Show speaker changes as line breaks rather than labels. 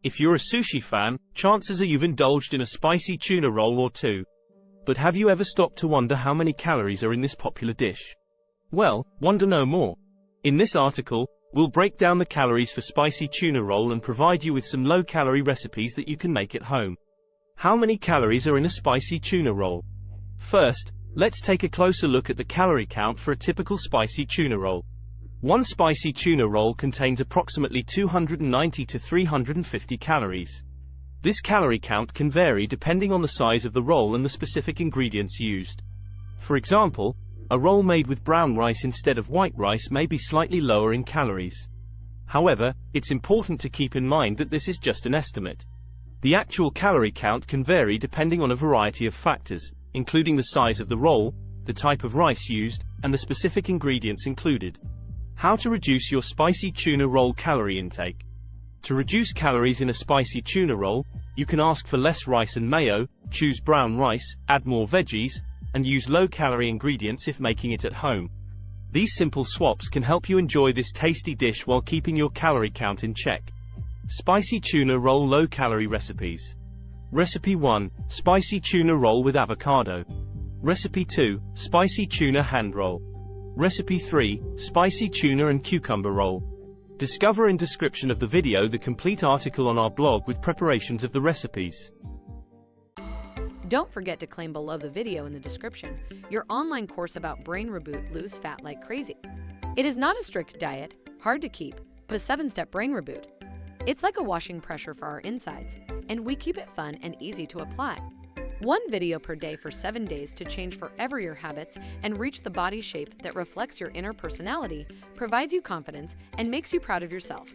If you're a sushi fan, chances are you've indulged in a spicy tuna roll or two. But have you ever stopped to wonder how many calories are in this popular dish? Well, wonder no more. In this article, we'll break down the calories for spicy tuna roll and provide you with some low-calorie recipes that you can make at home. How many calories are in a spicy tuna roll? First, let's take a closer look at the calorie count for a typical spicy tuna roll. One spicy tuna roll contains approximately 290 to 350 calories. This calorie count can vary depending on the size of the roll and the specific ingredients used. For example, a roll made with brown rice instead of white rice may be slightly lower in calories. However, it's important to keep in mind that this is just an estimate. The actual calorie count can vary depending on a variety of factors, including the size of the roll, the type of rice used, and the specific ingredients included. How to reduce your spicy tuna roll calorie intake. To reduce calories in a spicy tuna roll, you can ask for less rice and mayo, choose brown rice, add more veggies, and use low-calorie ingredients if making it at home. These simple swaps can help you enjoy this tasty dish while keeping your calorie count in check. Spicy tuna roll low-calorie recipes. Recipe 1. Spicy tuna roll with avocado. Recipe 2. Spicy tuna hand roll. Recipe 3. Spicy tuna and cucumber roll. Discover in description of the video the complete article on our blog with preparations of the recipes.
Don't forget to claim below the video in the description your online course about brain reboot, lose fat like crazy. It is not a strict diet, hard to keep, but a 7-step brain reboot. It's like a washing pressure for our insides, and we keep it fun and easy to apply. 1 video per day for 7 days to change forever your habits and reach the body shape that reflects your inner personality, provides you confidence, and makes you proud of yourself.